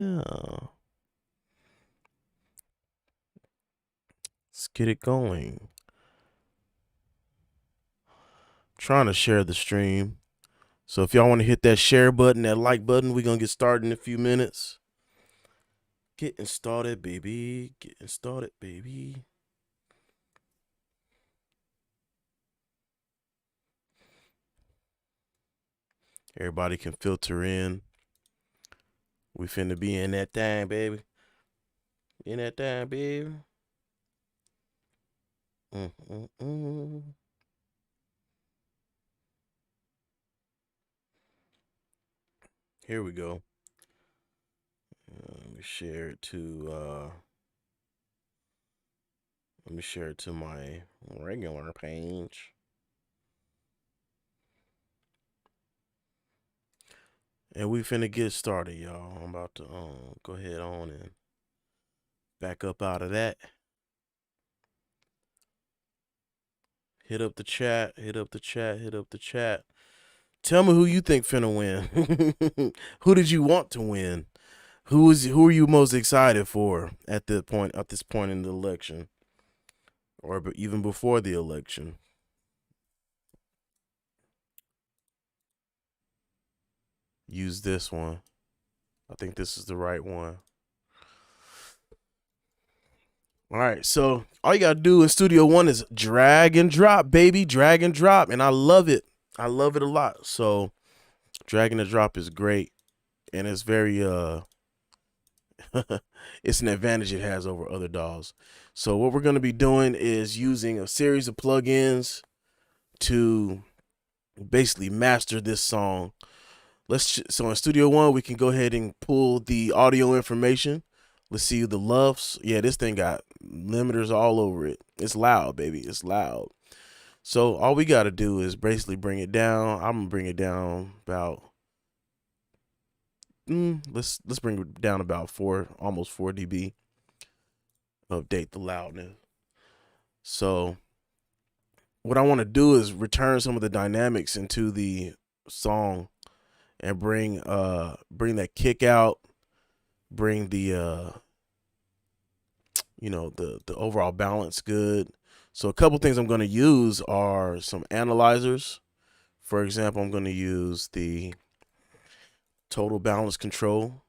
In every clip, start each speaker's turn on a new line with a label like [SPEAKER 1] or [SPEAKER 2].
[SPEAKER 1] Yeah. Let's get it going. Trying to share the stream. So if y'all want to hit that share button, that like button, we're going to get started in a few minutes. Getting started, baby. Getting started, baby. Everybody can filter in. We finna be in that time, baby. In that time, baby. Here we go. Let me share it to my regular page. And we finna get started, y'all. I'm about to go ahead on and back up out of that. Hit up the chat, hit up the chat, hit up the chat. Tell me who you think finna win. Who did you want to win? Who are you most excited for at this point in the election? Or even before the election? Use this one. I think this is the right one. All right, so all you gotta do in Studio One is drag and drop, baby. Drag and drop, and I love it. I love it a lot. So drag and drop is great, and it's very it's an advantage it has over other DAWs. So what we're gonna be doing is using a series of plugins to basically master this song. So in Studio One, we can go ahead and pull the audio information. Let's see the loves. Yeah, this thing got limiters all over it. It's loud, baby. It's loud. So all we got to do is basically bring it down. I'm gonna bring it down about. Let's bring it down about almost 4 dB. Update the loudness. So what I want to do is return some of the dynamics into the song and bring that kick out, bring the the overall balance good. So a couple things I'm going to use are some analyzers. For example, I'm going to use the total balance control.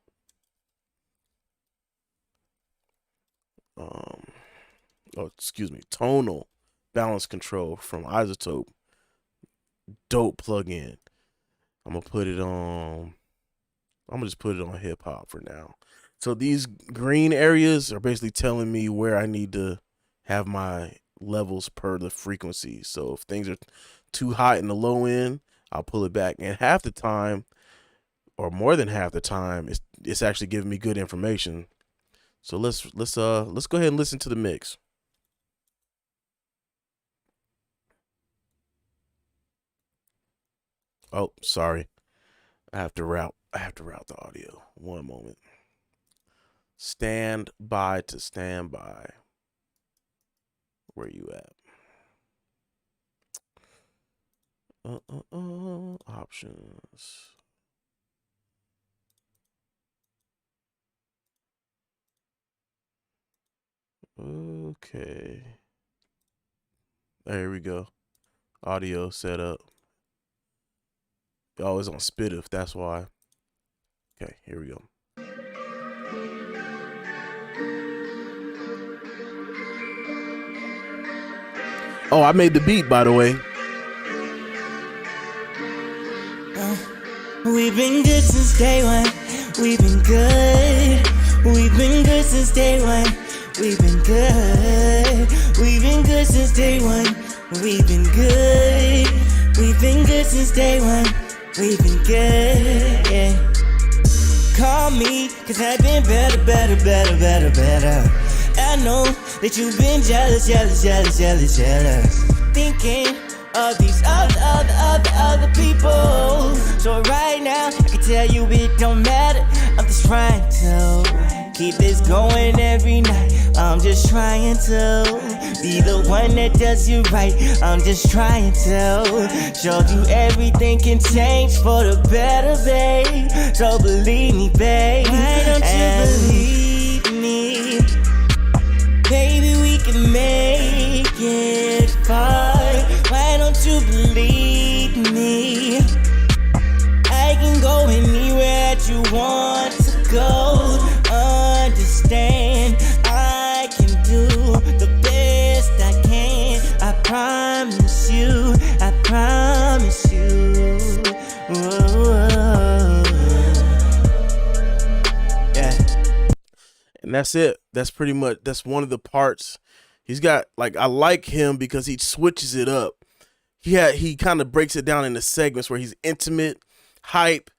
[SPEAKER 1] Tonal balance control from Izotope. Dope plugin. I'm gonna just put it on hip hop for now. So these green areas are basically telling me where I need to have my levels per the frequency. So if things are too hot in the low end, I'll pull it back. And half the time, or more than half the time, it's actually giving me good information. So let's go ahead and listen to the mix. Oh, sorry. I have to route the audio. One moment. Stand by to stand by. Where you at? Options. Okay. There we go. Audio setup. Always on Spitif, that's why. Okay, here we go. Oh, I made the beat, by the way.
[SPEAKER 2] We've been good since day one. We've been good. We've been good since day one. We've been good. We've been good since day one. We've been good. We've been good since day one. We've been good, yeah. Call me, cause I've been better. I know that you've been jealous. Thinking of these other people. So right now, I can tell you it don't matter. I'm just trying to keep this going every night. I'm just trying to Be the one that does you right. I'm just trying to show you everything can change for the better, babe. So believe me, babe. Why don't you believe me? Baby, we can make it far. Why don't you believe me? I can go anywhere that you want to go. Understand, I can do the best I can. I promise you, I promise you. Whoa. Yeah.
[SPEAKER 1] And that's it. That's pretty much, that's one of the parts. He's got, like, I like him because he switches it up. He kind of breaks it down into segments where he's intimate, hype,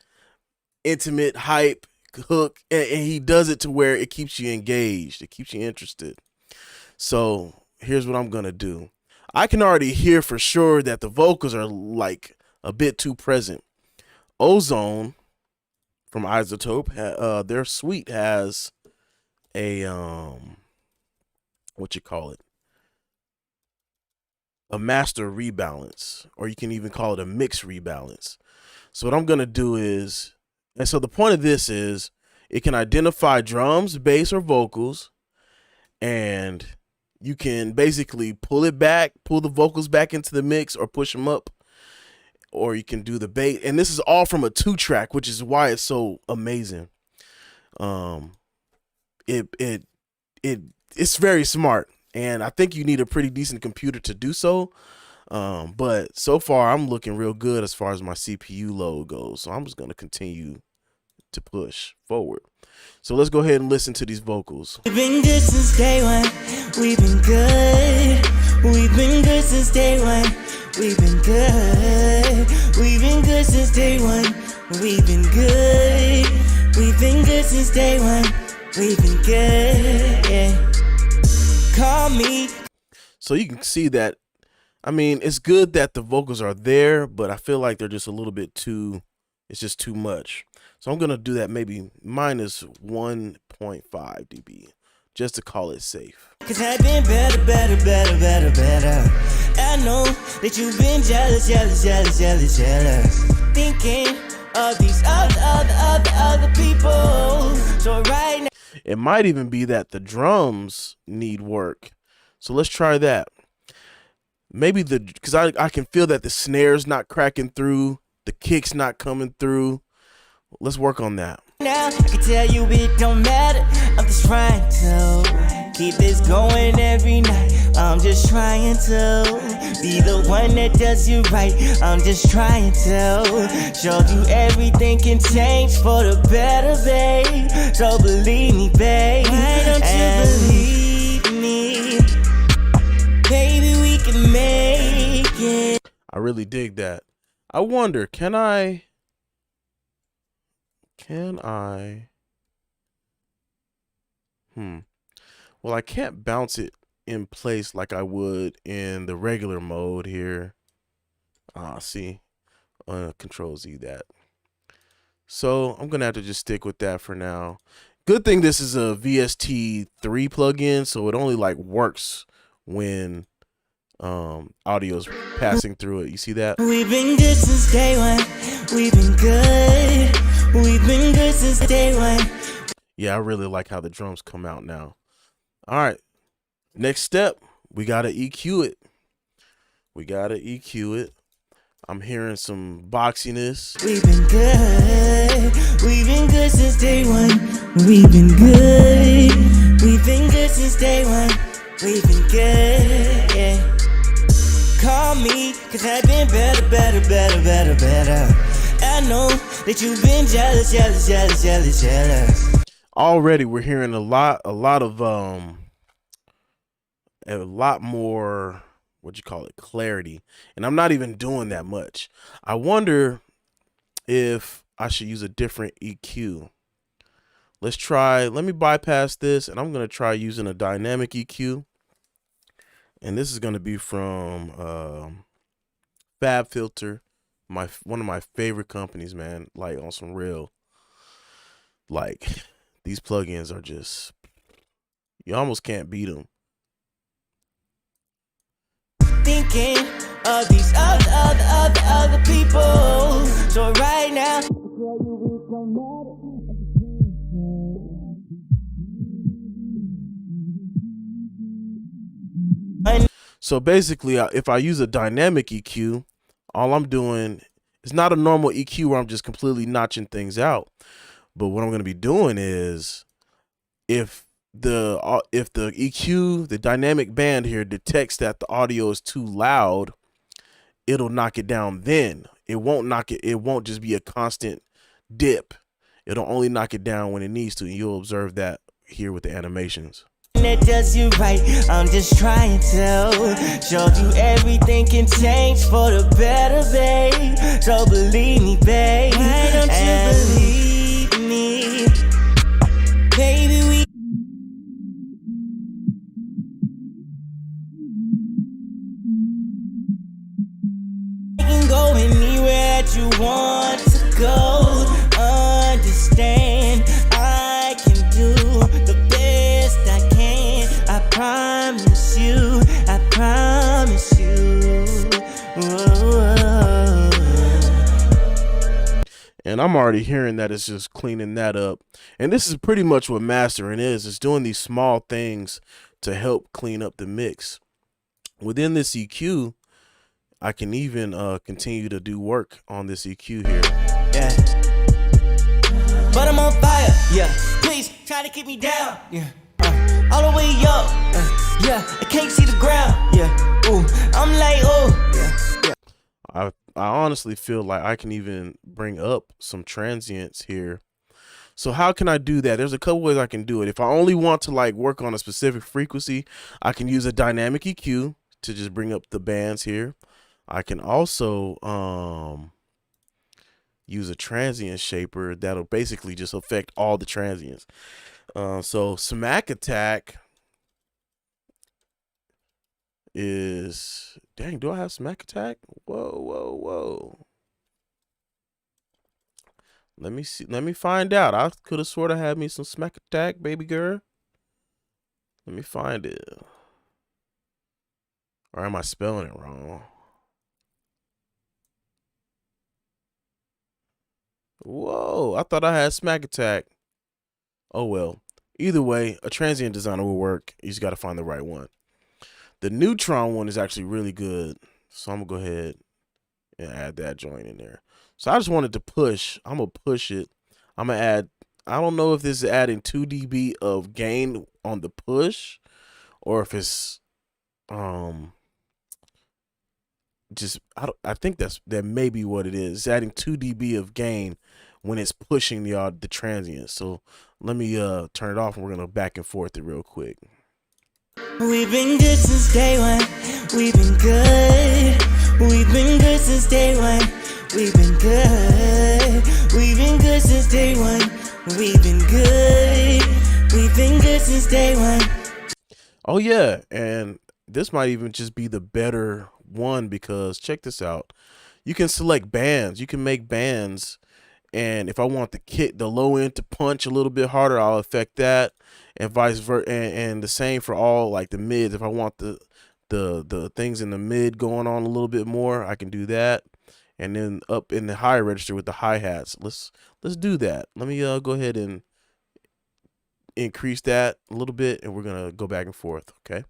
[SPEAKER 1] hook, and he does it to where it keeps you engaged. It keeps you interested. So here's what I'm going to do. I can already hear for sure that the vocals are like a bit too present. Ozone from Izotope, their suite has a what you call it, a master rebalance, or you can even call it a mix rebalance. So what I'm gonna do is, and so the point of this is, it can identify drums, bass, or vocals, and you can basically pull the vocals back into the mix, or push them up, or you can do the bass. And this is all from a 2-track, which is why it's so amazing. It's very smart, and I think you need a pretty decent computer to do so. But so far I'm looking real good as far as my CPU load goes. So I'm just gonna continue to push forward. So let's go ahead and listen to these vocals.
[SPEAKER 2] We've been good since day one. We've been good. We've been good since day one. We've been good. We've been good since day one. We've been good. We've been good since day one. We've been good. Yeah. Call me.
[SPEAKER 1] So you can see that, I mean, it's good that the vocals are there, but I feel like they're just a little bit too, it's just too much. So I'm going to do that maybe minus 1.5 dB just to call it safe.
[SPEAKER 2] Cause I've been better. I know that you've been jealous. Thinking of these other people. So right now.
[SPEAKER 1] It might even be that the drums need work. So let's try that. Maybe because I can feel that the snare's not cracking through, the kick's not coming through. Let's work on that.
[SPEAKER 2] Now I can tell you it don't matter. I'm just trying to keep this going every night. I'm just trying to be the one that does you right. I'm just trying to show you everything can change for the better, babe. So believe me, babe. Why don't you believe me? Baby, we can make it.
[SPEAKER 1] I really dig that. I wonder, can I well, I can't bounce it in place like I would in the regular mode here. See, Control Z that. So I'm gonna have to just stick with that for now. Good thing this is a VST3 plugin, so it only like works when audio's passing through it. You see that?
[SPEAKER 2] We've been good since day one. We've been good. We've been good since day one.
[SPEAKER 1] Yeah, I really like how the drums come out now. All right, next step, we gotta EQ it. I'm hearing some boxiness.
[SPEAKER 2] We've been good. We've been good since day one. We've been good. We've been good since day one. We've been good. Yeah. Call me, cause I've been better. I know that you've been jealous.
[SPEAKER 1] Already we're hearing a lot more, what you call it, clarity. And I'm not even doing that much. I wonder if I should use a different EQ. Let's try, let me bypass this, and I'm gonna try using a dynamic EQ. And this is gonna be from Fabfilter, one of my favorite companies, man. Like, on some real, like, these plugins are just, you almost can't beat them.
[SPEAKER 2] Thinking of these other people. So right now,
[SPEAKER 1] So basically, if I use a dynamic EQ, all I'm doing is not a normal EQ where I'm just completely notching things out. But what I'm going to be doing is, if the EQ, the dynamic band here, detects that the audio is too loud, it'll knock it down. Then it won't knock it. It won't just be a constant dip. It'll only knock it down when it needs to. And you'll observe that here with the animations.
[SPEAKER 2] That does you right. I'm just trying to show you everything can change for the better, babe. So believe me, babe. Why don't you believe me, baby? We can go anywhere that you want to go. Understand, I can do the best I can. I promise you, I promise you. Whoa.
[SPEAKER 1] And I'm already hearing that it's just cleaning that up. And this is pretty much what mastering is. It's doing these small things to help clean up the mix. Within this EQ, I can even continue to do work on this EQ here.
[SPEAKER 2] Yeah. But I'm on fire, yeah. Please try to keep me down, yeah. All the way up, yeah. I can't see the ground, yeah. Ooh, I'm like, oh, yeah.
[SPEAKER 1] I honestly feel like I can even bring up some transients here. So how can I do that? There's a couple ways I can do it. If I only want to like work on a specific frequency, I can use a dynamic EQ to just bring up the bands here. I can also use a transient shaper that'll basically just affect all the transients. So smack attack is, dang, do I have smack attack? Whoa. Let me see. Let me find out. I could have sort of had me some smack attack, baby girl. Let me find it. Or am I spelling it wrong? Whoa, I thought I had smack attack. Oh well. Either way, a transient designer will work. You just got to find the right one. The neutron one is actually really good. So I'm going to go ahead and add that joint in there. So I just wanted to push. I'm going to push it. I'm going to add, I don't know if this is adding 2 dB of gain on the push, or if it's just, I think that may be what it is. It's adding 2 dB of gain when it's pushing the transient. So let me turn it off, and we're going to back and forth it real quick.
[SPEAKER 2] We've been good since day one. We've been good. We've been good since day one. We've been good. We've been good since day one. We've been good. We've been good since day one.
[SPEAKER 1] Oh yeah, and this might even just be the better one, because check this out. You can select bands. You can make bands, and if I want the low end to punch a little bit harder, I'll affect that, and vice versa, and the same for all like the mids. If I want the things in the mid going on a little bit more, I can do that. And then up in the high register with the hi-hats, let's do that. Let me go ahead and increase that a little bit, and we're gonna go back and forth. Okay.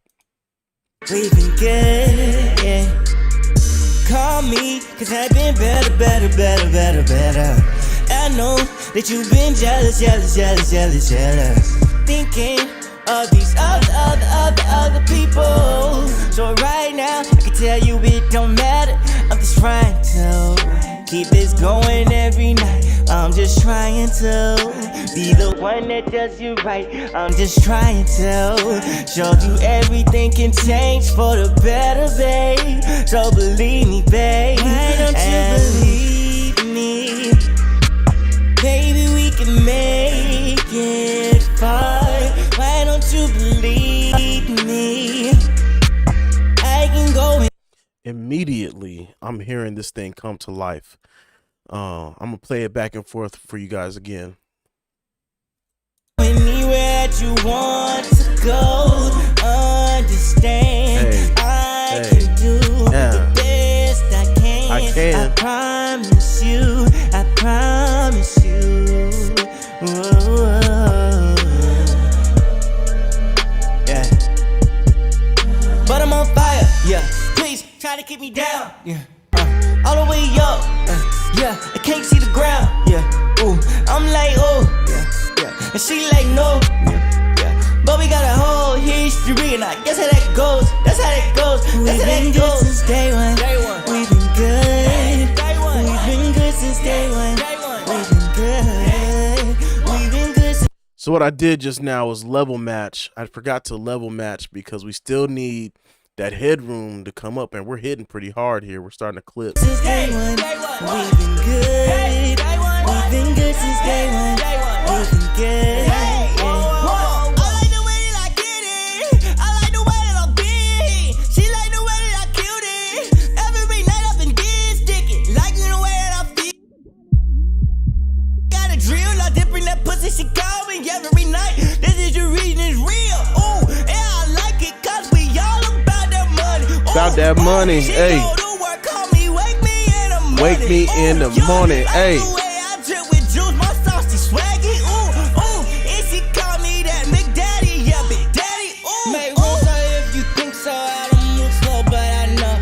[SPEAKER 2] We've been good, yeah. Call me, cause I've been better. I know that you've been jealous. Thinking of these other people. So right now, I can tell you it don't matter. I'm just trying to keep this going every night. I'm just trying to be the one that does you right. I'm just trying to show you everything can change for the better, babe. So believe me, babe. Why don't you believe me? Baby, we can make it far. Why don't you believe me? I can go.
[SPEAKER 1] Immediately, I'm hearing this thing come to life. I'm gonna play it back and forth for you guys again.
[SPEAKER 2] Anywhere that you want to go, understand, I can do to keep me down. Yeah. All the way up. Yeah. I can't see the ground. Yeah. Ooh. I'm like, oh. Yeah. Yeah. And she like, no. Yeah. Yeah. But we got a whole history, and I guess how that goes. That's how that goes. That's how that goes. Since day one. We've been good. We've been good since day one. We've been good. We've been good since.
[SPEAKER 1] So what I did just now was level match. I forgot to level match because we still need that headroom to come up, and we're hitting pretty hard here. We're starting to clip.
[SPEAKER 2] Since day one, we've been good. We've been good since day one. We've been good. She call me every night. This is the reason it's real. Ooh, and I like it cause we all about that money. Ooh,
[SPEAKER 1] about that money, hey. Wake me in the morning, hey.
[SPEAKER 2] I drip with juice, my sauce is swaggy. Ooh, ooh, and she call me that McDaddy, yeah, Big Daddy. Ooh, make room so if you think so, I don't move slow, but I know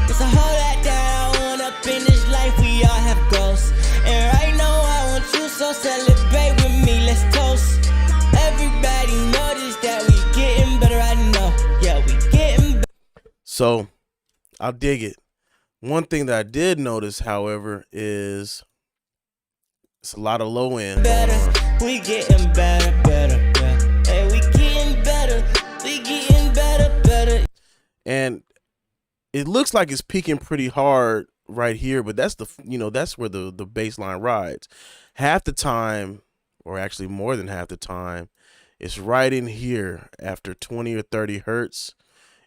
[SPEAKER 2] it's a whole lot down up in this life. We all have goals, and right now I want you so celebrate with me. Let's toast. Everybody notice that we getting better. I know, yeah, we getting better.
[SPEAKER 1] So I'll dig it. One thing that I did notice, however, is it's a lot of low end.
[SPEAKER 2] Better, we getting better, better. Hey, we getting better. We getting better, better.
[SPEAKER 1] And it looks like it's peaking pretty hard right here, but that's that's where the baseline rides. Half the time, or actually more than half the time, it's right in here after 20 or 30 hertz.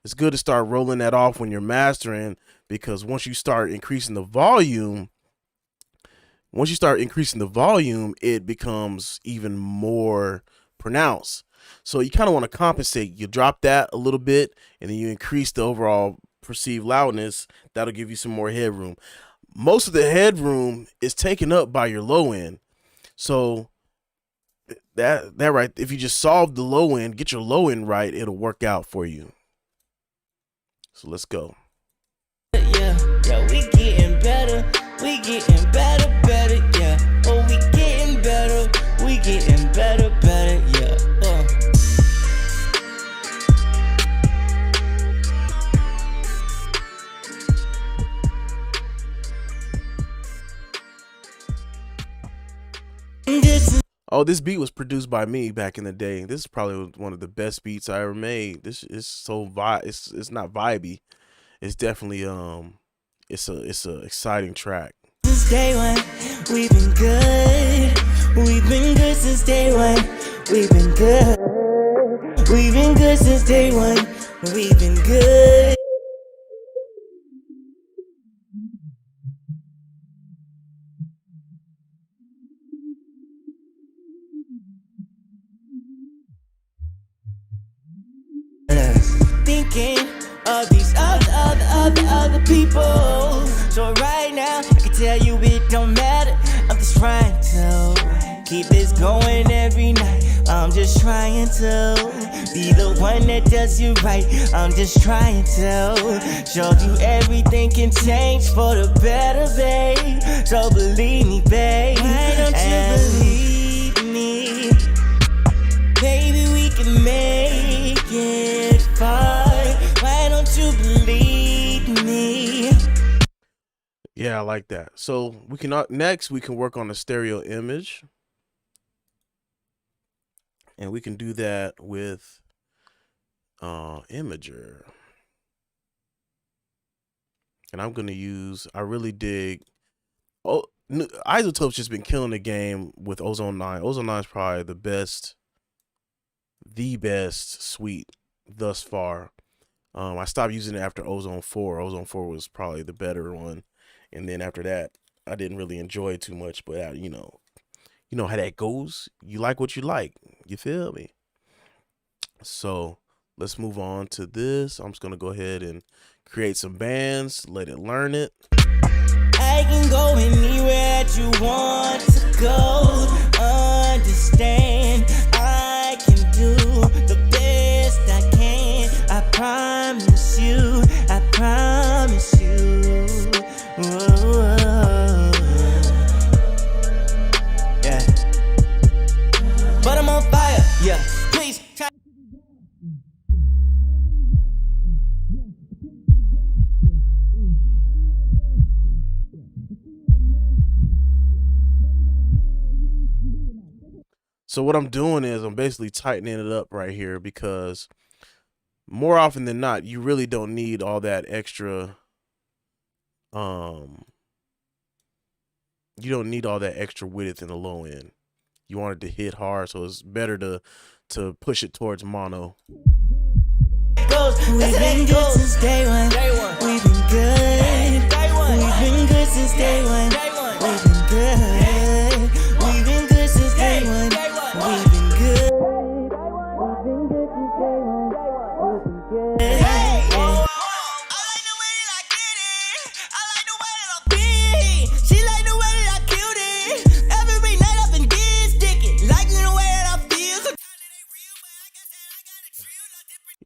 [SPEAKER 1] It's good to start rolling that off when you're mastering, because once you start increasing the volume, it becomes even more pronounced. So you kind of want to compensate. You drop that a little bit, and then you increase the overall perceived loudness. That'll give you some more headroom. Most of the headroom is taken up by your low end. So that right, if you just solve the low end, get your low end right, it'll work out for you. So let's go.
[SPEAKER 2] Yeah, we getting better. We getting better, better, yeah. Oh, we getting better. We getting better, better, yeah.
[SPEAKER 1] Oh, this beat was produced by me back in the day. This is probably one of the best beats I ever made. This is so it's not vibey. It's definitely it's a exciting track.
[SPEAKER 2] Since day one, we've been good. We've been good since day one. We've been good. We've been good since day one. We've been good. Thinking of these other people. So right now, I can tell you it don't matter. I'm just trying to keep this going every night. I'm just trying to be the one that does you right. I'm just trying to show you everything can change for the better, babe. So believe me, babe. Why don't you believe me? Baby, we can make it far. Why don't you believe me?
[SPEAKER 1] Yeah, I like that. So we can next we can work on a stereo image, and we can do that with Imager. And I'm gonna use. I really dig. Oh, Izotope's just been killing the game with Ozone 9. Ozone 9 is probably the best suite thus far. I stopped using it after Ozone 4. Ozone 4 was probably the better one, and then after that, I didn't really enjoy it too much. But you know how that goes. You like what you like. You feel me? So let's move on to this. I'm just gonna go ahead and create some bands. Let it learn it.
[SPEAKER 2] I can go anywhere that you want to go. Understand, I can do the best I can. I promise you, I promise you. higher, yeah. Please try.
[SPEAKER 1] So what I'm doing is I'm basically tightening it up right here, because more often than not, you really don't need all that extra. You don't need all that extra width in the low end. You want it to hit hard, so it's better to push it towards mono.
[SPEAKER 2] We've been good since day one. We've been good. We've been good since day one. We've been good. We've been good since day one. We've been good. We've been good since day one. We've been good. I like the way that I get it. I like the way that I beat. She like the way that I killed it. Every night I've been sticking. Liking the way that I feel.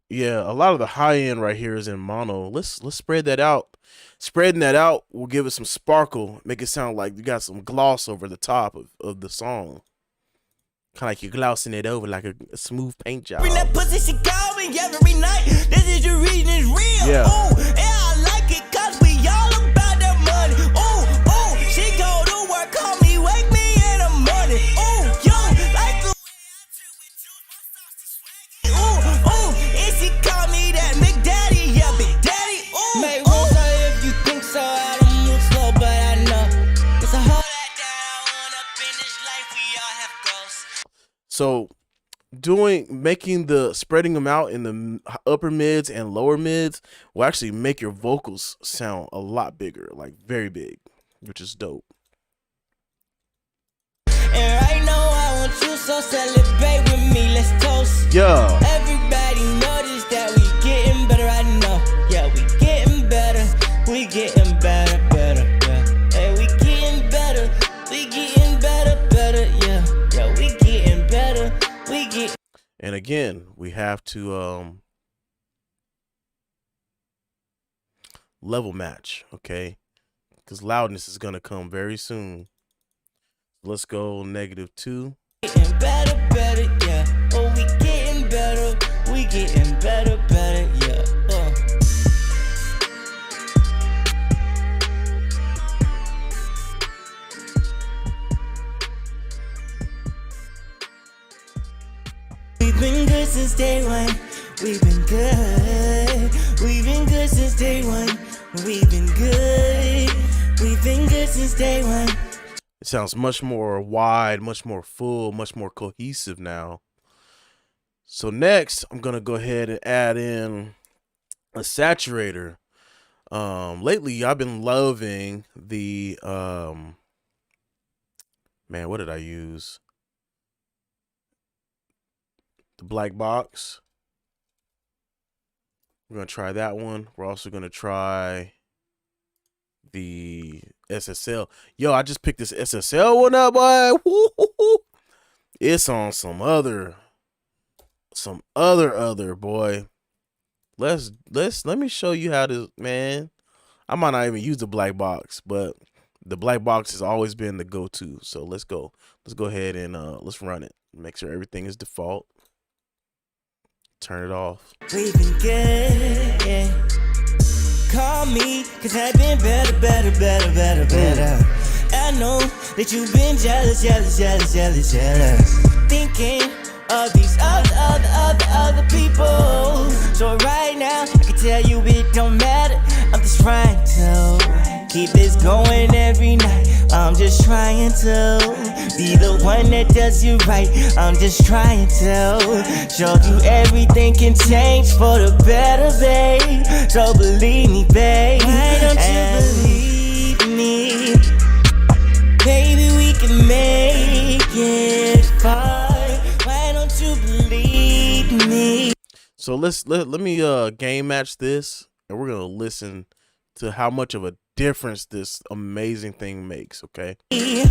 [SPEAKER 1] Yeah, a lot of the high end right here is in mono. Let's spread that out. Spreading that out will give it some sparkle, make it sound like you got some gloss over the top of the song. Kind of like you're glossing it over like a smooth paint job.
[SPEAKER 2] Bring that pussy, she call me every night. This is your reason, it's real.
[SPEAKER 1] Yeah.
[SPEAKER 2] Ooh, yeah, I like it cause we all about that money. Ooh, ooh, she go to work, call me, wake me in the morning. Ooh, yo, like the way I chill with juice, my sauce is swaggy. Ooh, ooh, and she call me that Big Daddy, yeah, Big Daddy. Ooh, make room if you think so. I don't move slow, but I know it's a whole lot down up in this life. We all have goals.
[SPEAKER 1] So spreading them out in the upper mids and lower mids will actually make your vocals sound a lot bigger, like very big, which is dope.
[SPEAKER 2] And right now I want you, so celebrate with me, let's toast.
[SPEAKER 1] Yeah.
[SPEAKER 2] Everybody notice that we getting better, I know. Yeah, we getting better, we getting better, yeah. Hey, we getting better, yeah. Yeah, we getting better, we get.
[SPEAKER 1] And again, we have to level match, okay? Because loudness is gonna come very soon. Let's go -2.
[SPEAKER 2] Getting better, yeah. Oh, we getting better, yeah. We've been good since day one. We've been good. We've been good since day one. We've been good. We've been good since day one.
[SPEAKER 1] It sounds much more wide, much more full, much more cohesive now. So next, I'm gonna go ahead and add in a saturator. Lately I've been loving the man, what did I use? The black box. We're gonna try that one. We're also gonna try the SSL. Yo, I just picked this SSL one up, boy. Woo-hoo-hoo. It's on some other boy. Let me show you how to, man. I might not even use the black box, but the black box has always been the go-to. So let's go ahead and let's run it. Make sure everything is default. Turn it off.
[SPEAKER 2] We've been good, yeah. Call me, cause I've been better. I know that you've been jealous. Thinking of these other people. So right now, I can tell you it don't matter. I'm just trying to keep this going every night. I'm just trying to be the one that does you right. I'm just trying to show you everything can change for the better, babe. So believe me, babe. Why don't you believe me? Baby, we can make it far. Why don't you believe me?
[SPEAKER 1] So let me game match this, and we're gonna listen to how much of a difference this amazing thing makes, okay?
[SPEAKER 2] I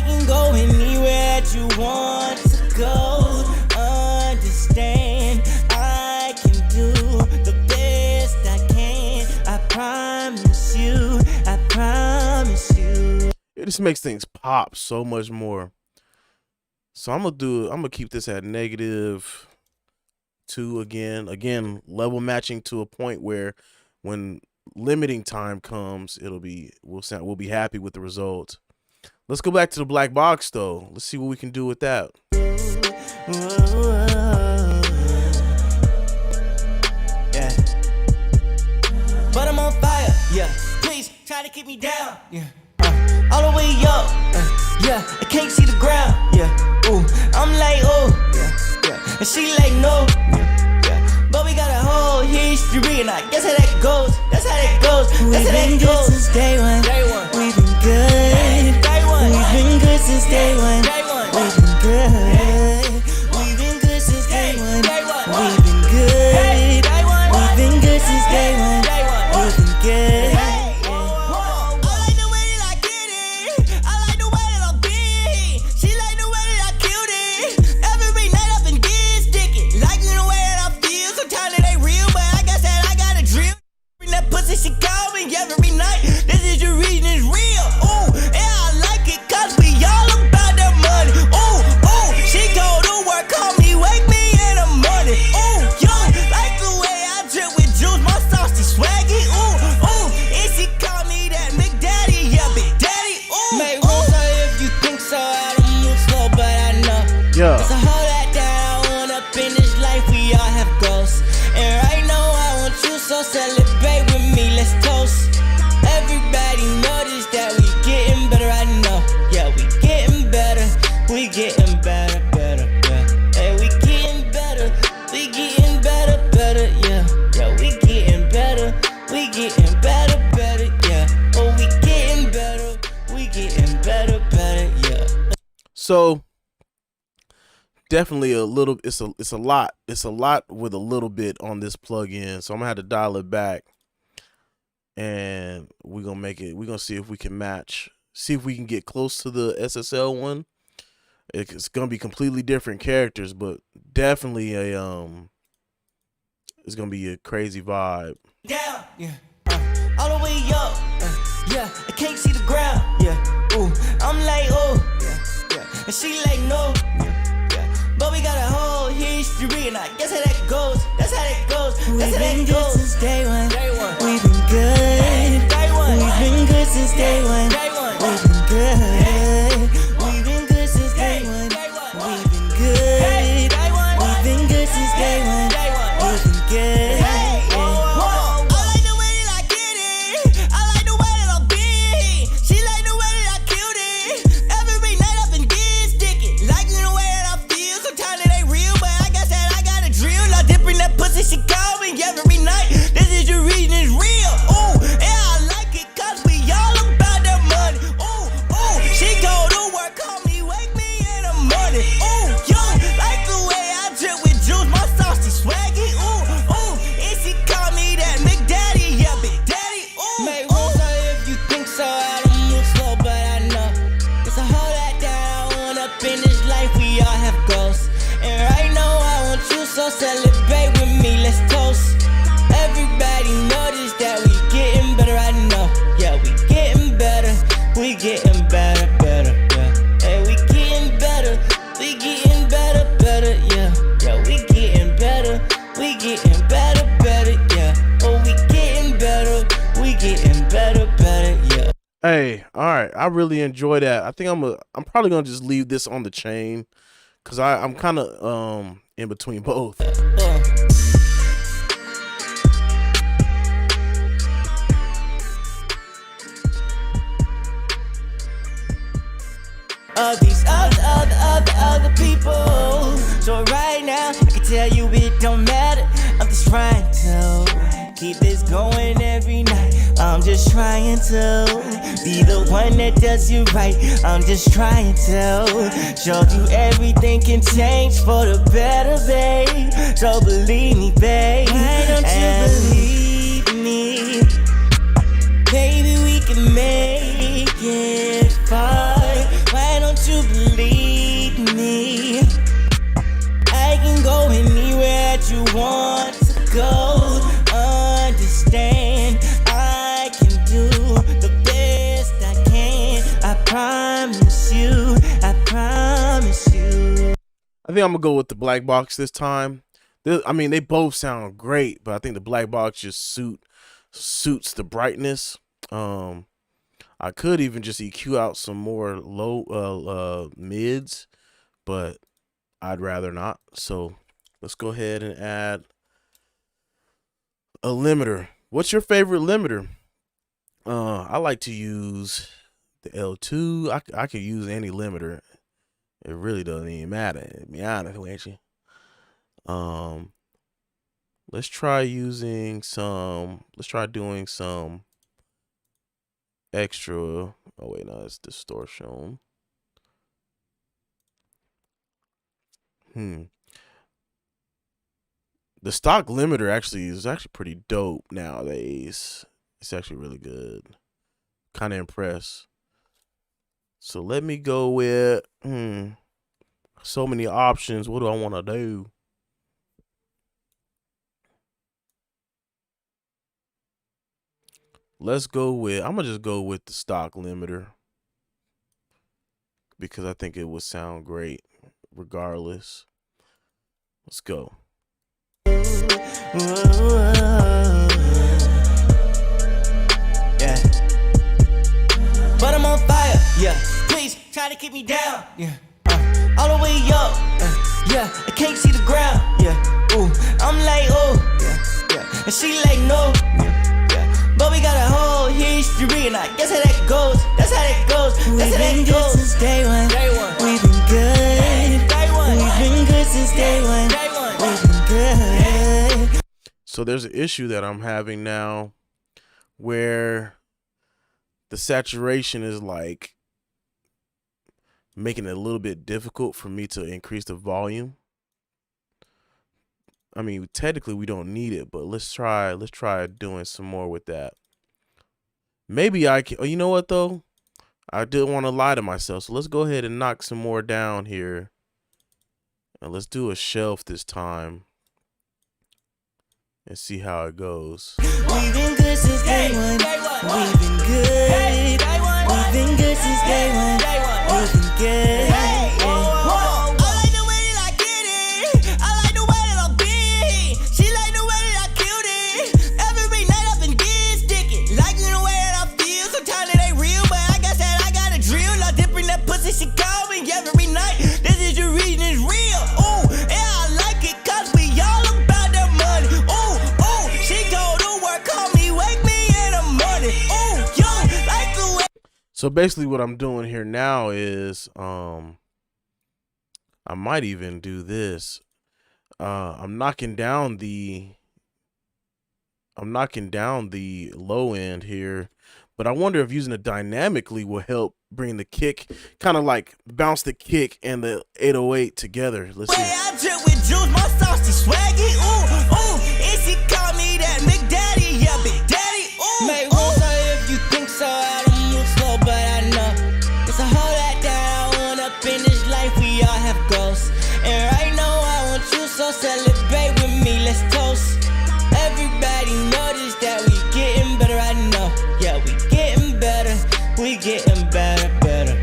[SPEAKER 2] can go anywhere that you want to go. Understand, I can do the best I can. I promise you, I promise you.
[SPEAKER 1] It just makes things pop so much more. So I'm gonna keep this at -2 again. Again, level matching to a point where when limiting time comes, we'll be happy with the result. Let's go back to the black box though. Let's see what we can do with that.
[SPEAKER 2] Yeah. But I'm on fire, yeah. Please try to keep me down, yeah. All the way up, yeah. I can't see the ground, yeah. Ooh, I'm like, oh, yeah. And she like, no, yeah. But we got a whole history, and I guess how that goes. That's how that goes. That's how that goes. Since day one, we've been good. We've been good since day one. We've been good. We've been good since day one. We've been good. We've been good since day one. We've been good. She call me every night. This is the reason it's real. Ooh, and I like it cause we all about that money. Ooh, ooh, she go to work, call me, wake me in the morning. Ooh, yo, like the way I drip with juice, my sauce is swaggy. Ooh, ooh, and she call me that McDaddy, yeah, Big Daddy. Ooh, make room so if you think so, I don't move slow, but I know.
[SPEAKER 1] Yeah.
[SPEAKER 2] So hold that down, up in this life, we all have goals. And right now I want you, so celebrate with me, let's toast. Everybody notice that we getting better, I know. Yeah, we getting better, we getting better, better, yeah. Hey, we getting better, we getting better, better, yeah. Yeah, we getting better, we getting better, better, yeah. Oh, we getting better, we getting better, better, yeah.
[SPEAKER 1] So definitely it's a lot with a little bit on this plugin, so I'm gonna have to dial it back, and we're gonna see if we can see if we can get close to the SSL one. It's gonna be completely different characters, but definitely it's gonna be a crazy vibe.
[SPEAKER 2] Down, yeah. All the way up, yeah. I can't see the ground, yeah. Ooh, I'm like, oh, yeah. And she like, no, yeah. But we got a whole history, and I guess how that goes. That's how that goes. That's how that goes. Since day one. We've been good. We've been good since day one. We've been good. We've been good since day one. We've been good. We've been good since day one. We've been good. She call me every night. This is the reason it's real. Ooh, and I like it cause we all about that money. Ooh, ooh, she go to work, call me, wake me in the morning. Ooh, yo, like the way I drip with juice, my sauce is swaggy. Ooh, ooh, and she call me that McDaddy, yeah, Big Daddy. Ooh, make room so if you think so, I don't move slow, but I know. Cause I hold that down, up in this life, we all have goals. And right now I want you, so celebrate with me, let's toast. Everybody notice that we getting better, I know. Yeah, we getting better, we getting better, better, yeah. Hey, we getting better, we getting better, better, yeah. Yeah, we getting better, we getting better, better, yeah. Oh, we getting better, we getting better, better, yeah.
[SPEAKER 1] Hey, all right, I really enjoy that. I think I'm probably gonna just leave this on the chain, cause I'm kind of in between both.
[SPEAKER 2] These other people. So right now, I can tell you it don't matter. I'm just trying to keep this going every night. I'm just trying to be the one that does you right. I'm just trying to show you everything can change for the better, babe. So believe me, babe. Why don't you believe me? Baby, we can make it far. Why don't you believe me? I can go anywhere that you want to go. Understand, I can do the best I can. I promise you, I promise you.
[SPEAKER 1] I think I'm gonna go with the black box this time. I mean, they both sound great, but I think the black box just suits the brightness. I could even just EQ out some more low mids, but I'd rather not. So let's go ahead and add a limiter. What's your favorite limiter? I like to use the L2. I can use any limiter. It really doesn't even matter, to be honest with you. Let's try doing some extra. Oh wait, no, it's distortion. The stock limiter is actually pretty dope nowadays. It's actually really good. Kind of impressed. So let me go with so many options. What do I want to do? Let's go with, I'm gonna just go with the stock limiter because I think it would sound great regardless. Let's go.
[SPEAKER 2] Yeah. But I'm on fire, yeah. Please try to keep me down, yeah. All the way up, yeah. I can't see the ground, yeah. Ooh, I'm like, oh, yeah. And she like, no, yeah. But we got a whole history, and I guess how that goes. That's how that goes. That's how that goes. Since day one. We've been good. We've been good since day one. We've been good.
[SPEAKER 1] So there's an issue that I'm having now where the saturation is like making it a little bit difficult for me to increase the volume. I mean, technically we don't need it, but let's try doing some more with that. Maybe I can, oh, you know what though? I didn't want to lie to myself. So let's go ahead and knock some more down here. And let's do a shelf this time. And see how it goes.
[SPEAKER 2] We've been good since day one. We've been good. We've been good since day one. We've been good. She call me every night. This is the reason it's real. Ooh, and I like it cause we all about that money. Ooh, she go to work, call me, wake me in the morning. Ooh, yo, like the way.
[SPEAKER 1] So basically what I'm doing here now is I might even do this. I'm knocking down the low end here, but I wonder if using it dynamically will help bring the kick, kind of like bounce the kick and the 808 together. Let's see.
[SPEAKER 2] I drip with juice, my sauce is swaggy. Ooh, and she call me that McDaddy, yeah, Big Daddy. Ooh, may wonder if you think so. I don't move slow, but I know it's a whole lot that I want up in this life. We all have goals, and right now I want you, so celebrate with me. Let's toast. Everybody notice that we getting better. I know, yeah, we getting better. We getting better, better.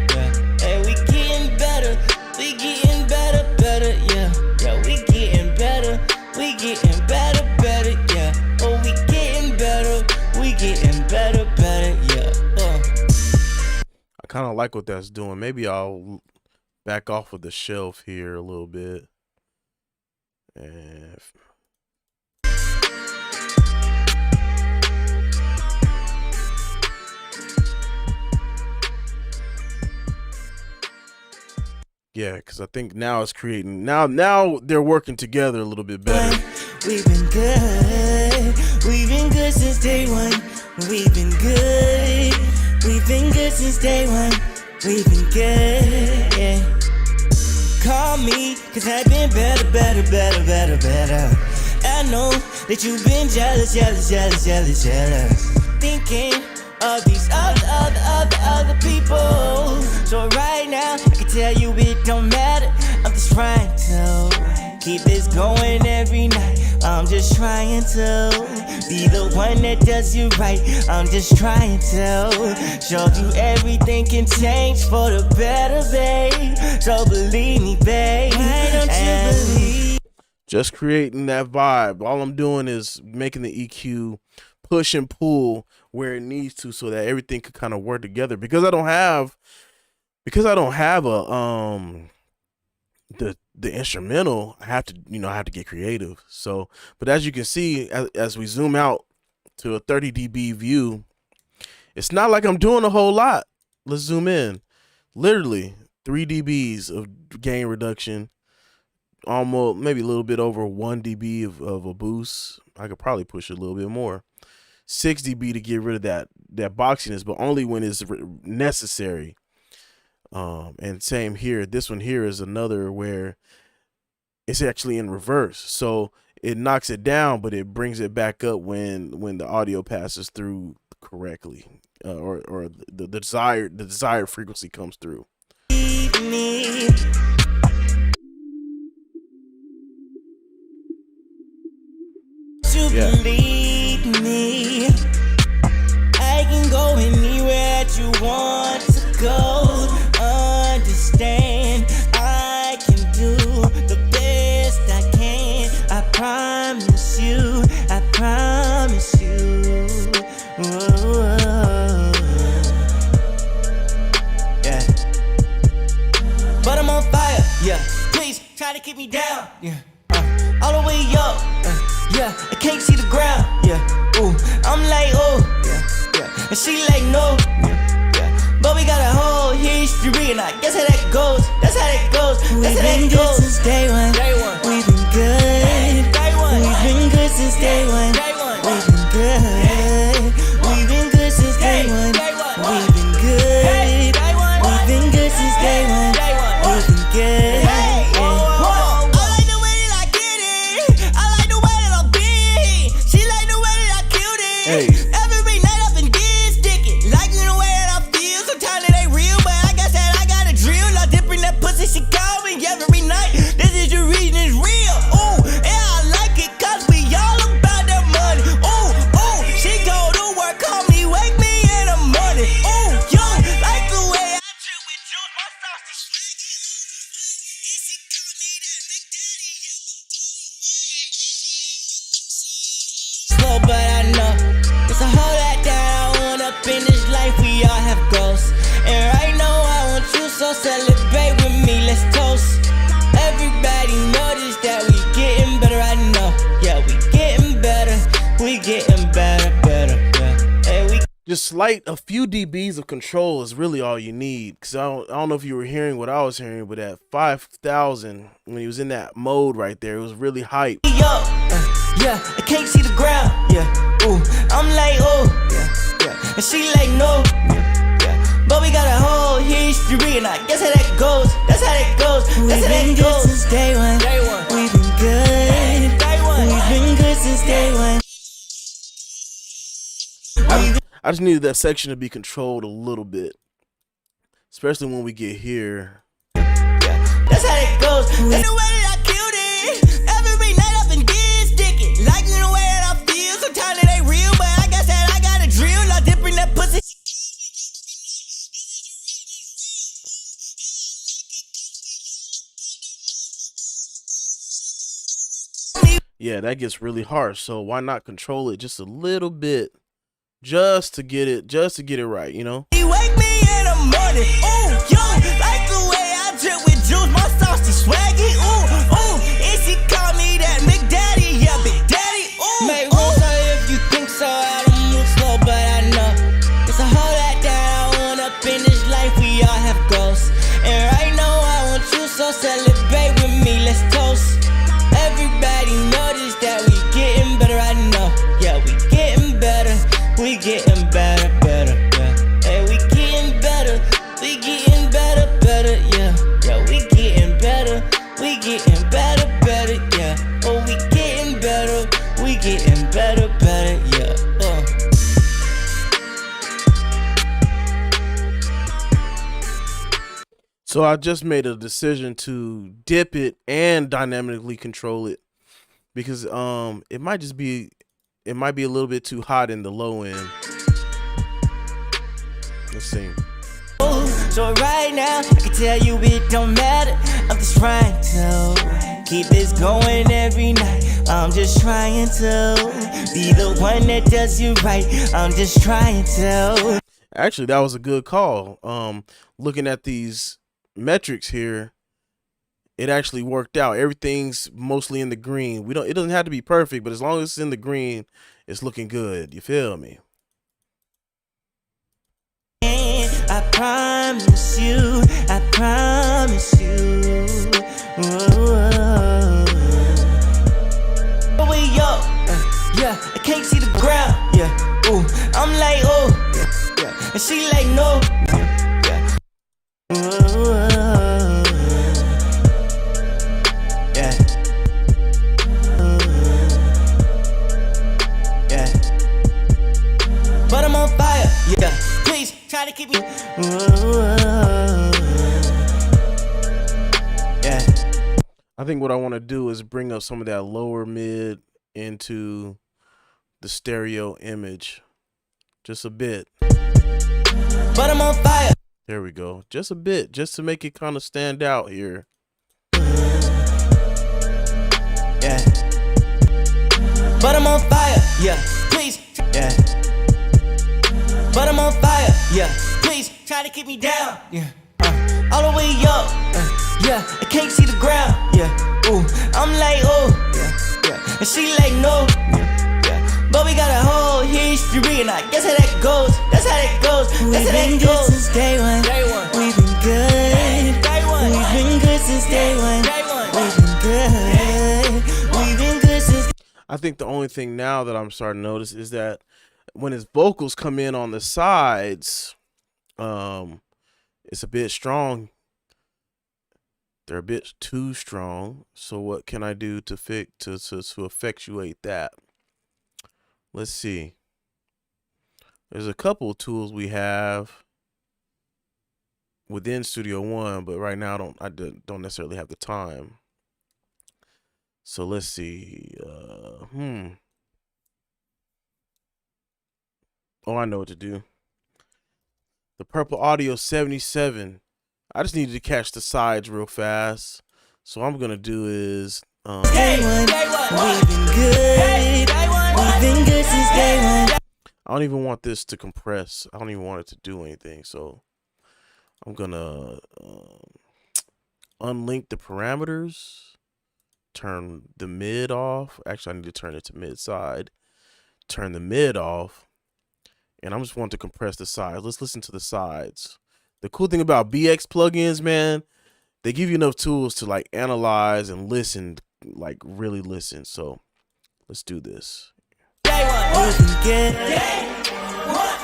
[SPEAKER 2] Hey, we getting better. We getting better, better, yeah. Yeah, we getting better. We getting better, better, yeah. Oh, we getting better. We getting better, better, yeah.
[SPEAKER 1] I kind of like what that's doing. Maybe I'll back off of the shelf here a little bit. And yeah, because I think now it's creating, now they're working together a little bit better.
[SPEAKER 2] We've been good. We've been good since day one. We've been good. We've been good since day one. We've been good, yeah. Call me, cause I've been better, better, better, better, better. I know that you've been jealous, jealous, jealous, jealous, jealous. Thinking of these other people. So right now, I can tell you it don't matter. I'm just trying to keep this going every night. I'm just trying to Be the one that does you right. I'm just trying to show you everything can change for the better, babe. So believe me, babe. Why don't you believe?
[SPEAKER 1] Just creating that vibe. All I'm doing is making the EQ push and pull where it needs to, so that everything could kind of work together. Because I don't have a the instrumental, I have to get creative. So, but as you can see, as we zoom out to a 30 dB view, it's not like I'm doing a whole lot. Let's zoom in. Literally 3 dBs of gain reduction, almost maybe a little bit over 1 dB of a boost. I could probably push it a little bit more. 6 dB to get rid of that boxiness, but only when it's necessary. And same here. This one here is another where it's actually in reverse, so it knocks it down, but it brings it back up when the audio passes through correctly, or the desired frequency comes through.
[SPEAKER 2] Me. You believe me. I can go anywhere that you want to go. Understand, I can do the best I can. I promise you, I promise you. Whoa. Yeah. But I'm on fire, yeah. Please try to keep me down, yeah. All the way up, yeah. I can't see the ground, yeah. Ooh, I'm like, oh, yeah. And she like, no, yeah. But we got a whole history, and I guess how that goes. That's how that goes. That's how that goes. Since day one. We've been good. We've been good since day one. We've been good. We've been good since day one. We've been good. We've been good since day one. We've been good.
[SPEAKER 1] Hey.
[SPEAKER 2] Every night I've been dead sticking, like in the way that I feel. Sometimes it ain't real, but I guess that I got a drill. I dip in that pussy, she call me every night. This is your reason, it's real. Ooh, yeah, I like it, cause we all about that money. Ooh, ooh, she go to work, call me, wake me in the morning. Ooh, yo, like the way I chill with juice, my sauce is slow, but I know. It's a whole lot that I want up in this life, we all have goals. And right now I want you, so celebrate with me, let's toast. Everybody notice that we getting better, I know. Yeah, we getting better, we getting better, yeah. Hey, we
[SPEAKER 1] Just a few dBs of control is really all you need. Because I don't know if you were hearing what I was hearing, but at 5,000, when he was in that mode right there, it was really hype.
[SPEAKER 2] Yeah, I can't see the ground, yeah. Ooh, I'm like, oh, yeah. And she like, no, yeah. But we got a whole history, and I guess how that goes. That's how that goes. That's how that goes. Since day one. We've been good. We've been good since day one.
[SPEAKER 1] I just needed that section to be controlled a little bit, especially when we get here.
[SPEAKER 2] That's how it goes. That's the way that I killed it. Every night I've been dead sticking, like in the way that I feel. Sometimes it ain't real, but I guess that I got a drill. I dip in that pussy.
[SPEAKER 1] Yeah, that gets really harsh. So why not control it just a little bit, just to get it right, you know?
[SPEAKER 2] He wake me in the morning. Ooh, yo, like the way I drip with juice, my sauce is swaggy. Ooh, ooh, and she call me that Big Daddy, yeah, Big Daddy. Ooh, make room so if you think so, I don't move slow, but I know it's a whole lot that I want up in this life. We all have goals, and right now I want you, so celebrate with me. Let's toast. Everybody notice that we getting better. I know, yeah, we getting better. We getting better, yeah. Hey, we getting better. We getting better, yeah. Yeah, we getting better. We getting better, yeah. Oh, we getting better. We getting better, yeah.
[SPEAKER 1] So I just made a decision to dip it and dynamically control it, because it might just be it might be a little bit too hot in the low end. Let's see.
[SPEAKER 2] So right now, I can tell you it don't matter. I'm just trying to keep this going every night. I'm just trying to be the one that does you right. I'm just trying to.
[SPEAKER 1] Actually, that was a good call. Looking at these metrics here, it actually worked out. Everything's mostly in the green. It doesn't have to be perfect, but as long as it's in the green, it's looking good. You feel me?
[SPEAKER 2] I promise you, I promise you. Oh, wait, yo, yeah, I can't see the ground, yeah. Ooh, I'm like, oh, yeah, and she like, no, yeah. Yeah, yeah. But I'm on fire, yeah. Please try to keep me. Yeah.
[SPEAKER 1] I think what I want to do is bring up some of that lower mid into the stereo image. Just a bit.
[SPEAKER 2] But I'm on fire.
[SPEAKER 1] There we go. Just a bit, just to make it kind of stand out here.
[SPEAKER 2] Yeah. But I'm on fire. Yeah. Please. Yeah. But I'm on fire, yeah. Please try to keep me down, yeah. All the way up, yeah. I can't see the ground, yeah. Ooh, I'm like, oh, yeah. And she like, no, yeah. But we got a whole history, and I guess how that goes. That's how that goes. That's how that goes. Since day one. We've been good. We've been good since day one. We've been good. We've been good since.
[SPEAKER 1] I think the only thing now that I'm starting to notice is that when his vocals come in on the sides, it's a bit strong. They're a bit too strong. So what can I do to effectuate that? Let's see. There's a couple of tools we have within Studio One, but right now I don't necessarily have the time. So let's see. Oh, I know what to do. The Purple Audio 77. I just needed to catch the sides real fast. So what I'm gonna do is
[SPEAKER 2] day one. We've been good. We've been good since day one.
[SPEAKER 1] I don't even want this to compress. I don't even want it to do anything. So I'm gonna unlink the parameters. Turn the mid off. Actually, I need to turn it to mid side. Turn the mid off. And I'm just wanting to compress the sides. Let's listen to the sides. The cool thing about BX plugins, man, they give you enough tools to like analyze and listen, like really listen. So let's do this.
[SPEAKER 2] Day one. Day one.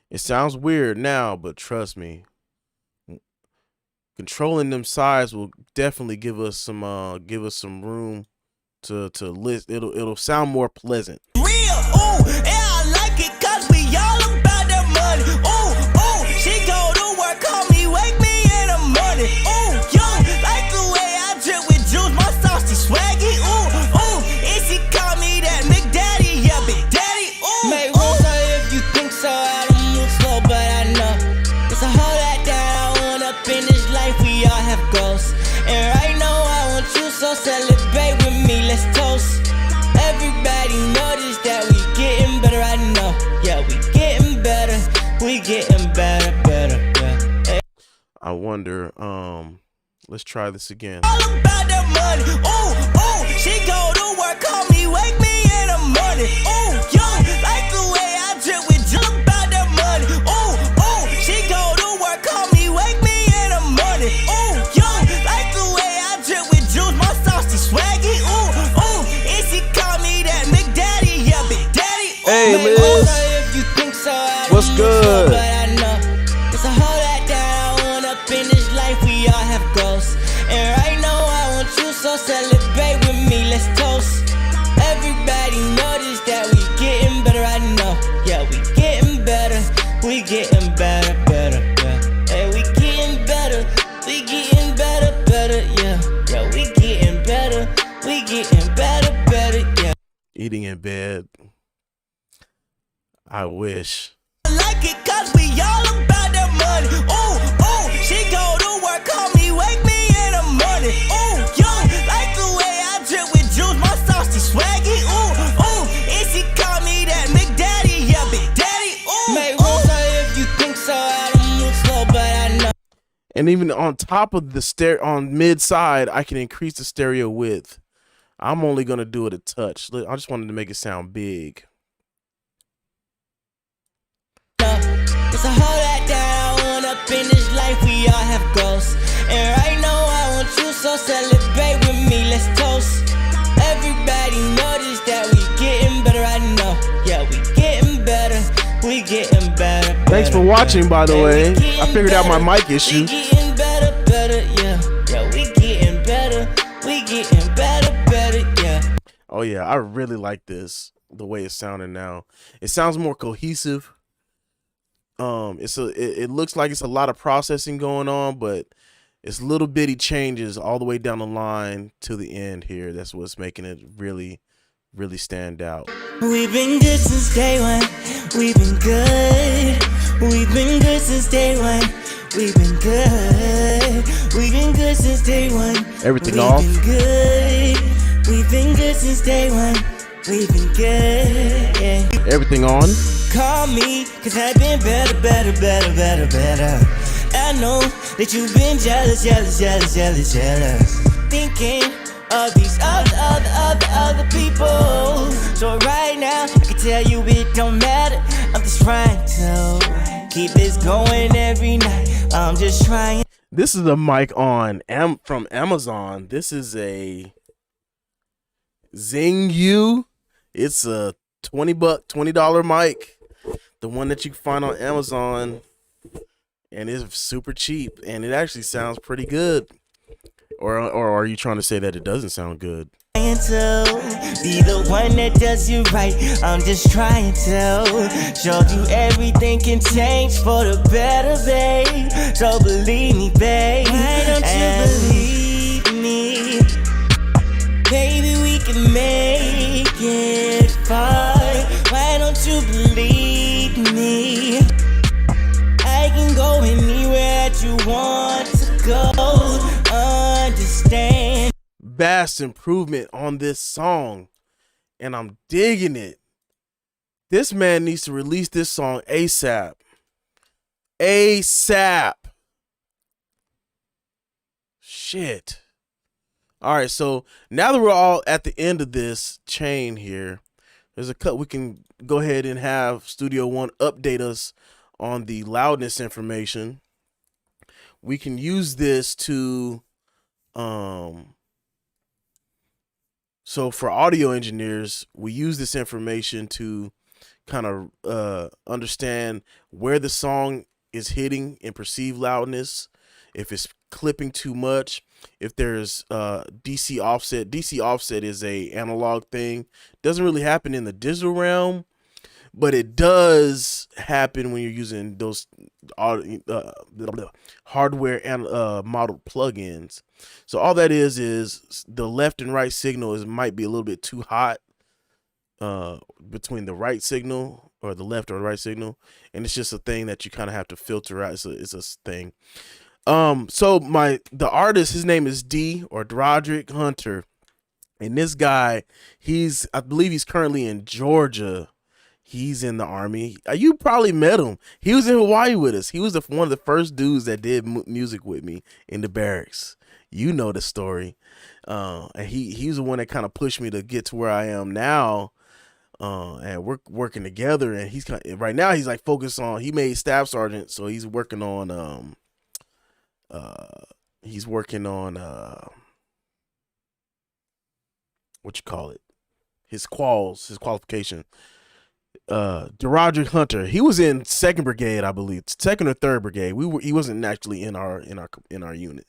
[SPEAKER 1] It sounds weird now, but trust me, controlling them sides will definitely give us some room to list. It'll sound more pleasant.
[SPEAKER 2] Real, ooh, yeah, I like it 'cause we all about that money. Ooh, ooh, she go to work, call me, wake me in the morning. Ooh, yo, like the way I drip with juice, my saucy swaggy. Ooh, ooh, and she call me that McDaddy, yeah, Big Daddy. Ooh, make room for if you think so. I don't move slow, but I know it's a whole lot that I want up in this life. We all have goals, and right now I want you, so celebrate with me. Let's toast. Everybody notice that we getting better. I know, yeah, we getting better. We getting better, yeah.
[SPEAKER 1] I wonder. Let's try this again.
[SPEAKER 2] All about that money. Ooh, ooh, she go to work, call me, wake me in the morning. Ooh, yo, like the way I drip with you. All about that money. Ooh, ooh, she go to work, call me, wake me in the morning. Ooh, yo, like the way I drip with juice, my saucy swaggy. Ooh, ooh, and she call me that McDaddy, yeah, Big Daddy. Ooh,
[SPEAKER 1] hey man. What's good?
[SPEAKER 2] But I know it's a whole lot that I want up in this life. We all have goals, and right now I want you, so celebrate with me. Let's toast. Everybody notice that we getting better. I know, yeah, we getting better. We getting better, better, better. Hey, we getting better. We getting better, better, yeah. Yeah, we getting better. We getting better, better, yeah.
[SPEAKER 1] Eating in bed. I wish.
[SPEAKER 2] I like it cause we all about that money. Ooh, ooh, she go to work, call me, wake me in the morning. Ooh, yo, like the way I drip with juice, my saucy swaggy. Ooh, ooh, and she call me that McDaddy, yeah, Big Daddy. Ooh, make room so if you think so, I don't move slow, but I know.
[SPEAKER 1] And even on top of the on mid side, I can increase the stereo width. I'm only gonna do it a touch. Look, I just wanted to make it sound big.
[SPEAKER 2] It's a whole lot that I want up in this life. We all have goals, and right now I want you, so celebrate with me. Let's toast. Everybody notice that we getting better. I know, yeah, we getting better. We getting better.
[SPEAKER 1] Thanks for watching, by the way. I figured out my mic issue.
[SPEAKER 2] We getting better, better, yeah. Yeah, we getting better. We getting better, better, yeah.
[SPEAKER 1] Oh yeah, I really like this. The way it's sounding now. It sounds more cohesive. It looks like it's a lot of processing going on, but it's little bitty changes all the way down the line to the end here. That's what's making it really, really stand out.
[SPEAKER 2] We've been good since day one. We've been good. We've been good since day one. We've been good. We've been good since day one.
[SPEAKER 1] Everything off.
[SPEAKER 2] We've been good. We've been good since day one. We've been good. Yeah.
[SPEAKER 1] Everything on.
[SPEAKER 2] Call me, cause I've been better, better, better, better, better. I know that you've been jealous, jealous, jealous, jealous, jealous. Thinking of these other people. So right now, I can tell you it don't matter. I'm just trying to keep this going every night. I'm just trying.
[SPEAKER 1] This is a mic on from Amazon. This is a Zingu. It's a $20 mic. The one that you can find on Amazon, and it's super cheap, and it actually sounds pretty good. Or are you trying to say that it doesn't sound good?
[SPEAKER 2] Trying to be the one that does you right. I'm just trying to show you everything can change for the better, babe. So believe me, babe. Why don't you believe me? Baby, we can make it far. Why don't you believe me? I can go anywhere that you want to go. Understand?
[SPEAKER 1] Vast improvement on this song, and I'm digging it. This man needs to release this song ASAP. ASAP. Shit. All right, so now that we're all at the end of this chain here, there's a cut we can go ahead and have Studio One update us on the loudness information. We can use this to so for audio engineers, we use this information to kind of understand where the song is hitting in perceived loudness, if it's clipping too much, if there's DC offset. DC offset is a analog thing. Doesn't really happen in the digital realm, but it does happen when you're using those hardware and modeled plugins. So all that is the left and right signal might be a little bit too hot between the right signal or the left or the right signal, and it's just a thing that you kind of have to filter out. It's a thing. So the artist, his name is D or Drodrick Hunter, and this guy, I believe he's currently in Georgia. He's in the Army. You probably met him. He was in Hawaii with us. He was one of the first dudes that did music with me in the barracks. You know the story. And he's the one that kind of pushed me to get to where I am now. And we're working together. And right now he's like focused on. He made staff sergeant, so he's working on what you call it? His qualification. DeRoderick Hunter. He was in 2nd Brigade, I believe, 2nd or 3rd Brigade. He wasn't actually in our unit.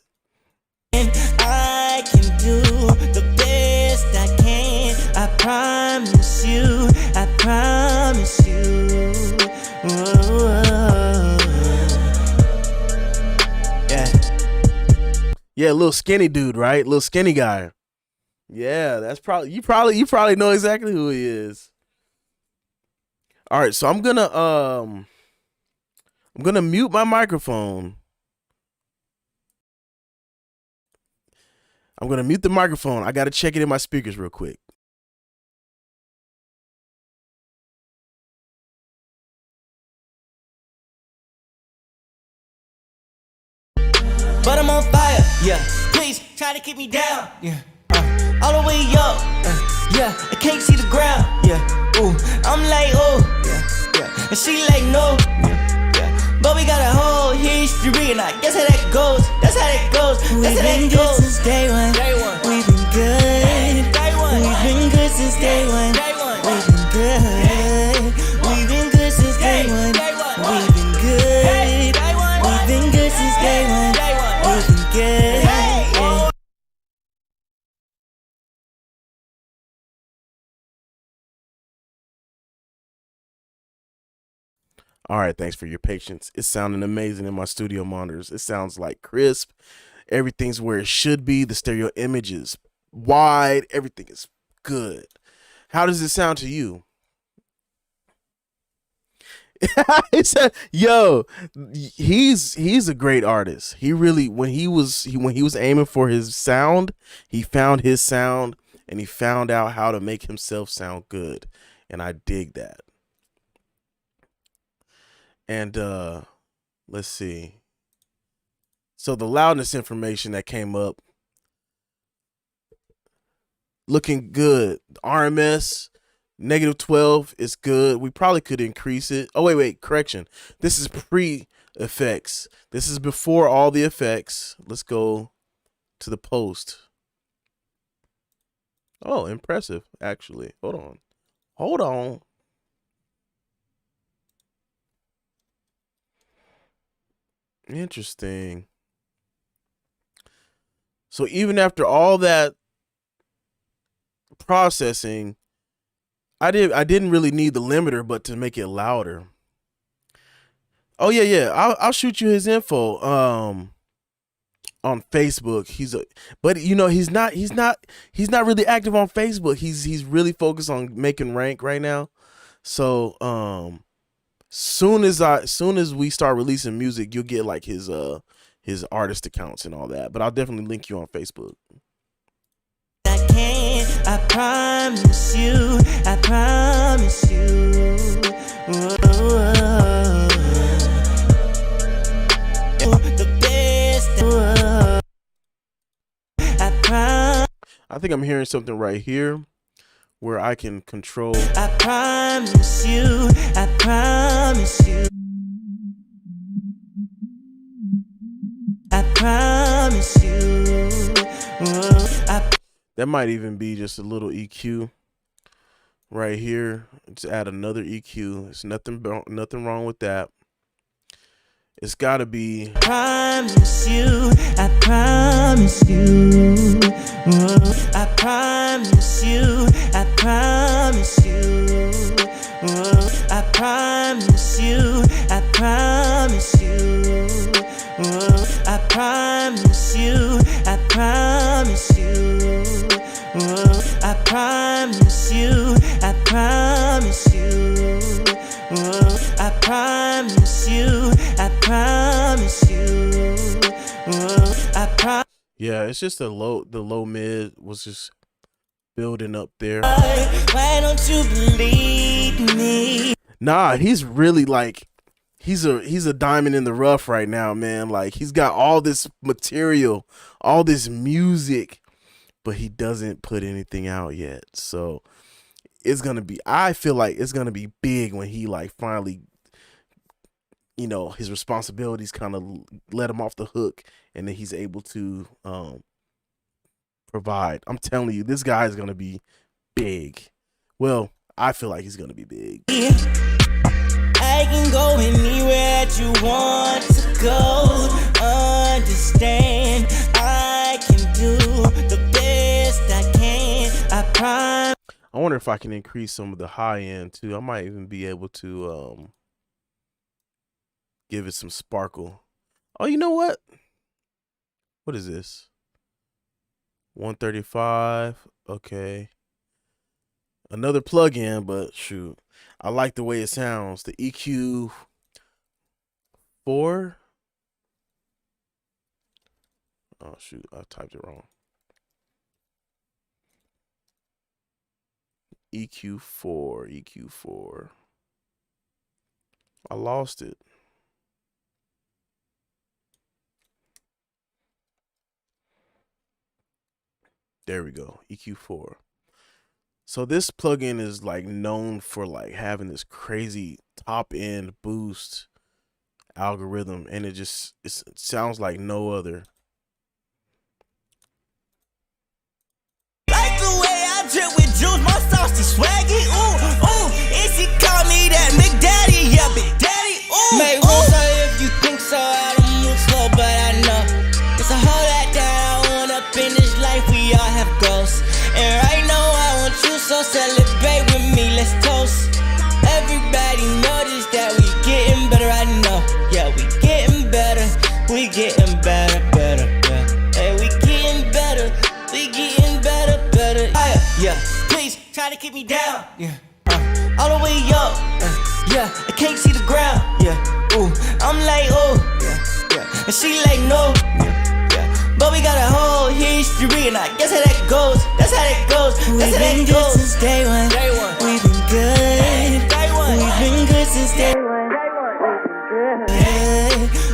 [SPEAKER 2] I can do the best I can. I promise you. I promise you. Whoa.
[SPEAKER 1] Yeah, little skinny dude, right? Little skinny guy. Yeah, that's probably you probably know exactly who he is. All right, so I'm gonna mute my microphone. I'm gonna mute the microphone. I gotta check it in my speakers real quick.
[SPEAKER 2] But I'm on fire, yeah. Please try to keep me down, yeah. All the way up, yeah. I can't see the ground, yeah. Ooh, I'm like, oh, yeah. And she like, no, yeah. But we got a whole history, and I guess how that goes. That's how that goes. That's how that goes. Since day one. We've been good. We've been good since day one. We've been good. We've been good since day one. We've been good. We've been good since day one. We've been good.
[SPEAKER 1] All right, thanks for your patience. It's sounding amazing in my studio monitors. It sounds like crisp. Everything's where it should be. The stereo image is wide. Everything is good. How does it sound to you? He said, "Yo, he's a great artist. He really when he was aiming for his sound, he found his sound and he found out how to make himself sound good, and I dig that." And let's see. So the loudness information that came up, looking good. RMS -12 is good. We probably could increase it. Oh wait, correction. This is pre effects. This is before all the effects. Let's go to the post. Oh, impressive, actually. Hold on. Interesting. So even after all that processing, I didn't really need the limiter, but to make it louder. Oh yeah. I'll shoot you his info. On Facebook. But you know he's not really active on Facebook. He's really focused on making rank right now. So soon as we start releasing music, you'll get like his artist accounts and all that. But I'll definitely link you on Facebook.
[SPEAKER 2] I promise you. I promise you. Whoa. The best. Whoa.
[SPEAKER 1] I think I'm hearing something right here where I can control.
[SPEAKER 2] I promise you. I promise you. I promise you. Whoa.
[SPEAKER 1] That might even be just a little EQ right here. Just add another EQ. There's nothing wrong with that. It's got to be.
[SPEAKER 2] I promise you. I promise you. I promise you. I promise you. I promise you. I promise you. I promise you. I promise you. I promise you. I promise you. I promise you. I promise you.
[SPEAKER 1] Yeah, it's just the low mid was just building up there.
[SPEAKER 2] Why don't you believe me?
[SPEAKER 1] Nah, he's really like he's a diamond in the rough right now, man. Like he's got all this material, all this music, but he doesn't put anything out yet. So it's gonna be. I feel like it's gonna be big when he like finally, you know, his responsibilities kind of let him off the hook, and then he's able to provide. I'm telling you, this guy is gonna be big. Well, I feel like he's gonna be big.
[SPEAKER 2] I can go anywhere that you want to go. Understand, I can do the best I can. I promise.
[SPEAKER 1] I wonder if I can increase some of the high end too. I might even be able to give it some sparkle. Oh, you know what? What is this? 135. Okay. Another plug-in, but shoot. I like the way it sounds. The EQ4. Oh shoot, I typed it wrong. EQ4. I lost it. There we go. EQ4. So this plugin is like known for like having this crazy top end boost algorithm, and it sounds like no other.
[SPEAKER 2] Like the way I drip with juice, my saucy swaggy, ooh, ooh. And she call me that McDaddy, yeah, Big Daddy, ooh. Make room, so if you think so, I don't move slow, but I know it's a whole lot that I want up in this life. We all have goals, and right now I want you, so celebrate with me. Let's toast. Everybody notice that we getting better. I know, yeah, we getting better. We getting better, better, yeah. Hey, we getting better. We getting better, better. Yeah, please try to keep me down. Yeah, all the way up. Yeah, I can't see the ground. Yeah, ooh, I'm like, oh, yeah. And she like, no. Yeah. But we got a whole history, and I guess how that goes. That's how that goes. That's how that goes. Since day one. We've been good. Day one. We've been good since day one.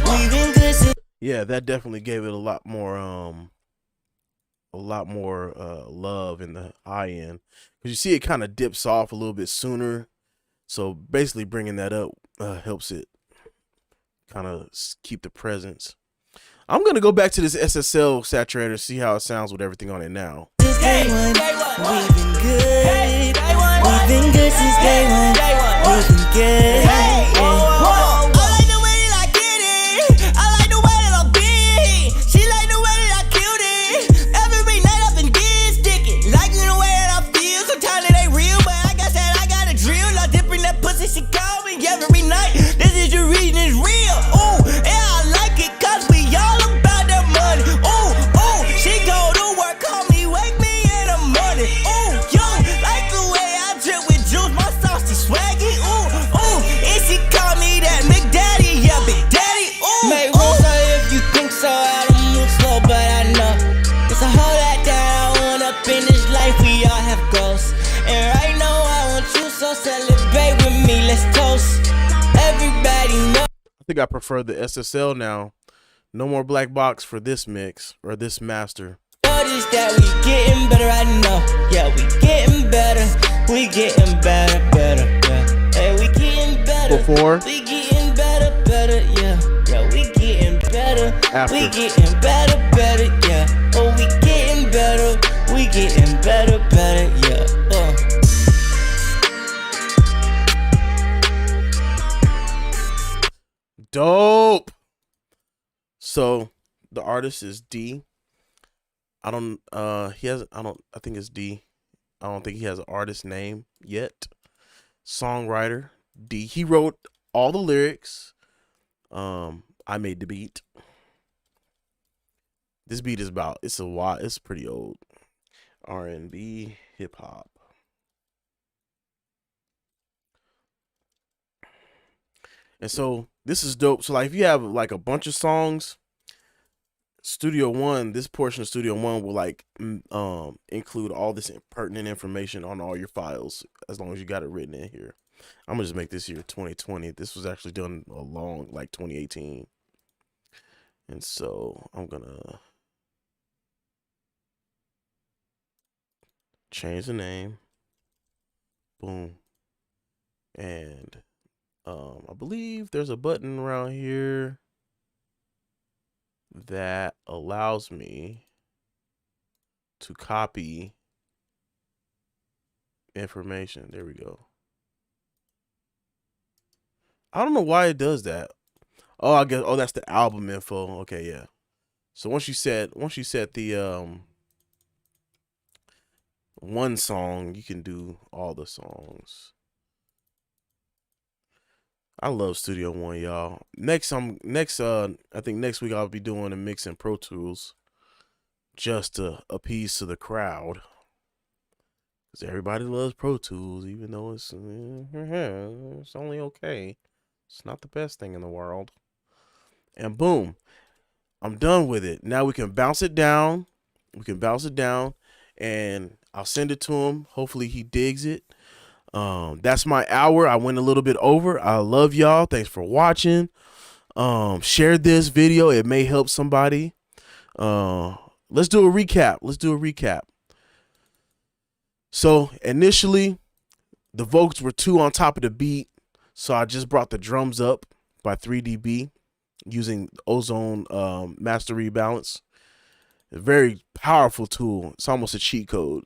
[SPEAKER 2] We've been good since.
[SPEAKER 1] Yeah, that definitely gave it a lot more love in the high end, because you see it kind of dips off a little bit sooner. So basically bringing that up helps it kind of keep the presence. I'm going to go back to this SSL saturator, see how it sounds with everything on it now.
[SPEAKER 2] Since day one, we've been good. We've been good since day one. We've been good. I like the way that I get it. I like the way that I been. She like the way that I killed it. Every night I've been dead sticking. Liking the way that I feel. Sometimes it ain't real, but I guess that I got a drill. I dip in that pussy, she call me every night. This is the reason it's real. Ooh, yeah, I like it, cause we all about that money. Ooh, ooh, she go to work, call me, wake me in the morning. Ooh, yo, like the way I drip with juice, my saucy swaggy. Ooh, ooh, and she call me that McDaddy, yeah, Big Daddy. Ooh, make room, so if you think so, I don't move slow, but I know it's a whole lot that I want up in this life. We all have goals, and right now I want you, so celebrate with me. Let's toast. Everybody know.
[SPEAKER 1] I think I prefer the SSL now. No more black box for this mix or this master.
[SPEAKER 2] Notice that we getting better, I know. Yeah, we getting better. We getting better, better, yeah. Hey, we getting better.
[SPEAKER 1] Before?
[SPEAKER 2] We getting better, better, yeah. Yeah, we getting better.
[SPEAKER 1] After.
[SPEAKER 2] We getting better, better, yeah. Oh, we getting better. We getting better, better, yeah.
[SPEAKER 1] Dope. So the artist is D. I think it's D. I don't think he has an artist name yet. Songwriter D. He wrote all the lyrics. I made the beat. This beat is it's pretty old. R&B, hip hop. And so this is dope. So like if you have like a bunch of songs, Studio One, this portion of Studio One will like include all this pertinent information on all your files, as long as you got it written in here. I'm gonna just make this year 2020. This was actually done like 2018. And so I'm gonna change the name. Boom. And I believe there's a button around here that allows me to copy information. There we go. I don't know why it does that. Oh, I guess. Oh, that's the album info. Okay, yeah. So once you set the one song, you can do all the songs. I love Studio One, y'all. I think next week I'll be doing a mix in Pro Tools, just to appease to the crowd, because everybody loves Pro Tools, even though it's only okay. It's not the best thing in the world. And boom, I'm done with it. Now we can bounce it down. And I'll send it to him. Hopefully he digs it. That's my hour. I went a little bit over. I love y'all. Thanks for watching. Share this video. It may help somebody. Let's do a recap. So initially, the vocals were 2 on top of the beat. So I just brought the drums up by 3 dB using OZONE master rebalance. A very powerful tool. It's almost a cheat code.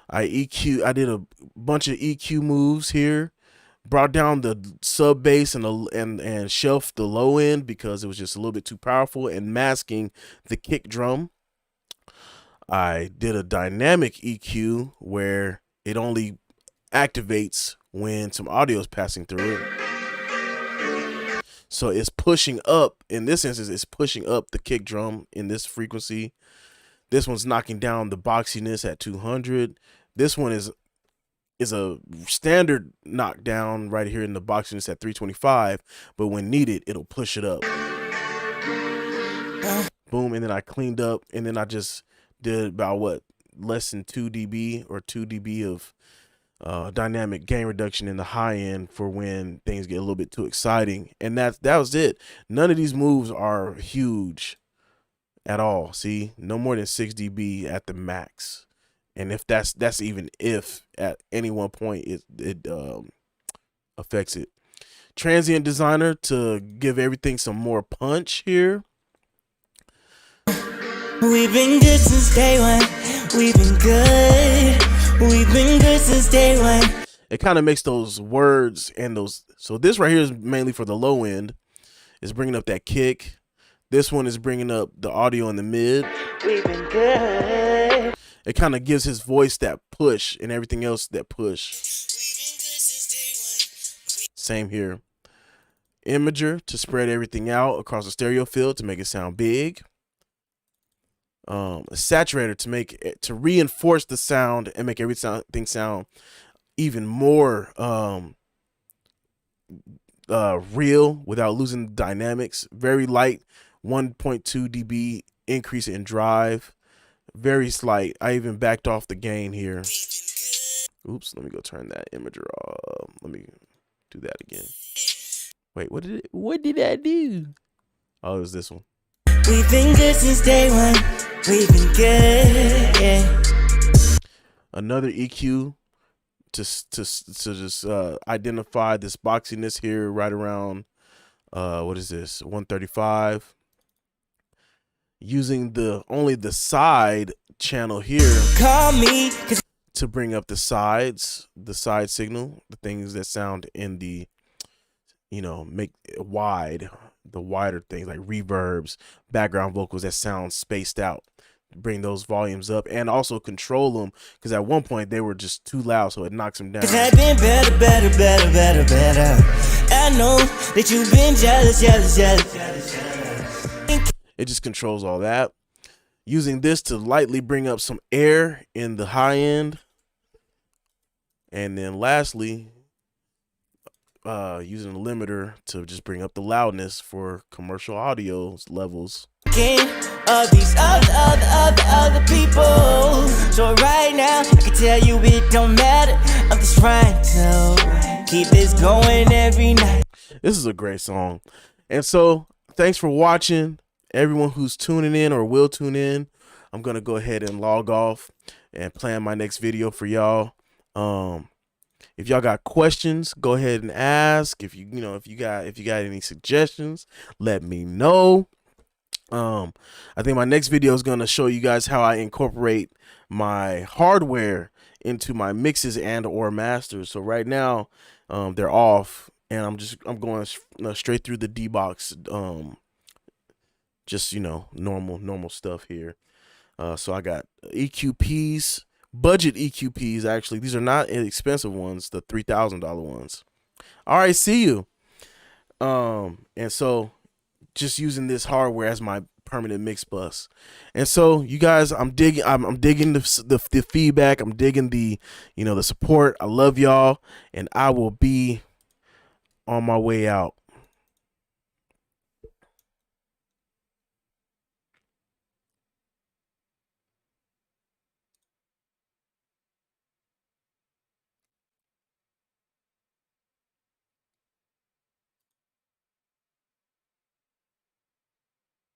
[SPEAKER 1] I did a bunch of EQ moves here. Brought down the sub bass and shelved the low end because it was just a little bit too powerful, and masking the kick drum. I did a dynamic EQ where it only activates when some audio is passing through it. So it's pushing up, in this instance, it's pushing up the kick drum in this frequency. This one's knocking down the boxiness at 200. This one is a standard knockdown right here in the boxiness at 325, but when needed, it'll push it up. Boom, and then I cleaned up, and then I just did about less than 2 dB or 2 dB of dynamic gain reduction in the high end for when things get a little bit too exciting. And that was it. None of these moves are huge at all. See, no more than 6 dB at the max. And if that's even if at any one point it affects it. Transient designer to give everything some more punch here.
[SPEAKER 2] We've been good since day one. We've been good. We've been good since day one.
[SPEAKER 1] It kind of makes those words and those. So this right here is mainly for the low end. It's bringing up that kick. This one is bringing up the audio in the mid.
[SPEAKER 2] We've been good.
[SPEAKER 1] It kind of gives his voice that push and everything else that push. Same here. Imager to spread everything out across the stereo field to make it sound big. A saturator to reinforce the sound and make everything sound even more real without losing the dynamics. Very light, 1.2 dB increase in drive. Very slight. I even backed off the gain here. Oops, let me go turn that imager off. Let me do that again. Wait, what did I do? Oh, it was this one.
[SPEAKER 2] We've been good since day one. We've been good. Yeah.
[SPEAKER 1] Another EQ to just identify this boxiness here right around what is this, 135. Using only the side channel here.
[SPEAKER 2] Call me
[SPEAKER 1] to bring up the side signal, the things that sound in the, make it wide, the wider things like reverbs, background vocals that sound spaced out. Bring those volumes up and also control them, because at one point they were just too loud, so it knocks them down.
[SPEAKER 2] 'Cause I've been better. I know that you've been jealous.
[SPEAKER 1] It just controls all that. Using this to lightly bring up some air in the high end. And then lastly, using a limiter to just bring up the loudness for commercial audio levels.
[SPEAKER 2] Of these other people. So right now, I can tell you it don't matter. I'm just trying to keep this going every night.
[SPEAKER 1] This is a great song. And so, thanks for watching. Everyone who's tuning in or will tune in, I'm gonna go ahead and log off and plan my next video for y'all. If y'all got questions, go ahead and ask. If you got any suggestions, let me know. I think my next video is going to show you guys how I incorporate my hardware into my mixes and or masters. So right now, they're off, and I'm going straight through the D box, just normal stuff here. So I got EQPs, budget EQPs. Actually, these are not expensive ones, the $3,000 ones. All right, see you. And so just using this hardware as my permanent mix bus. And so you guys, I'm digging the feedback. I'm digging the the support. I love y'all, and I will be on my way out.